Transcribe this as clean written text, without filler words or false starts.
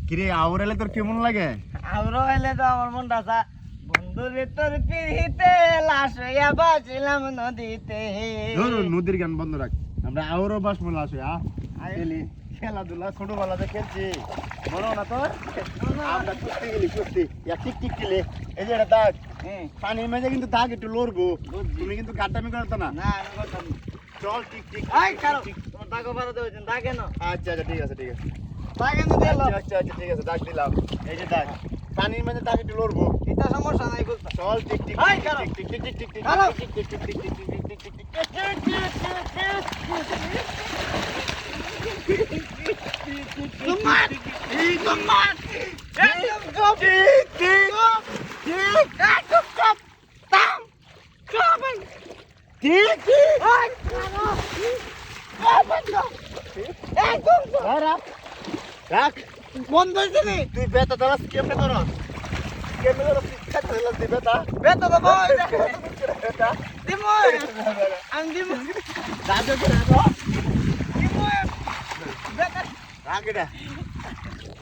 কিরে আউর এলে তোর কেমন লাগে? আউরো এলে তো আমার মনটা চা বন্ধুরে তোর পিড়িতে লাশ হইয়া বাঁচিলাম নদীতে। ধরুন নদীর গান বন্ধ রাখ, আমরা আউরও বাস মনে আসে খেলি খেলাধুলা ছোটবেলাতে খেলছি মনে না তোর? আমরা কুস্তি গেলি কুস্তি টিক টিক খেলে এই যে এটা দাগ পানির মেঝে কিন্তু দাগ একটু লড়বো, তুমি কিন্তু গাড্ডামি করতো না। না আমি করতাম না। চল টিক টিক এই কারো তোমার দাগো বাড়াতে হইছেন দাগ কেন? আচ্ছা আচ্ছা ঠিক আছে ঠিক আছে দাগ কেন দিল? আচ্ছা আচ্ছা ঠিক আছে দাগ দিলাম, এই যে দাগ পানির মেঝে দাগ একটু লড়বো। এটা সমস্যা নাই বলতা। চল টিক টিক এই কারো টিক টিক টিক টিক টিক কারো টিক টিক টিক টিক টিক টিক টিক টিক তোমার তোমার একদম চুপ ঠিক একদম চুপ তাম চুপ ঠিক ঠিক এই কারো বন্ধ একদম চুপ রাখ বন্ধ হইছে নি তুই বেতা ধরাস কেমনে ধরাস শিক্ষা ধরাস তুই বেতা বেতো তো বই বেতা দিমু আমি দিমু রাজা করে দাও দিমু বেটা রাখ এটা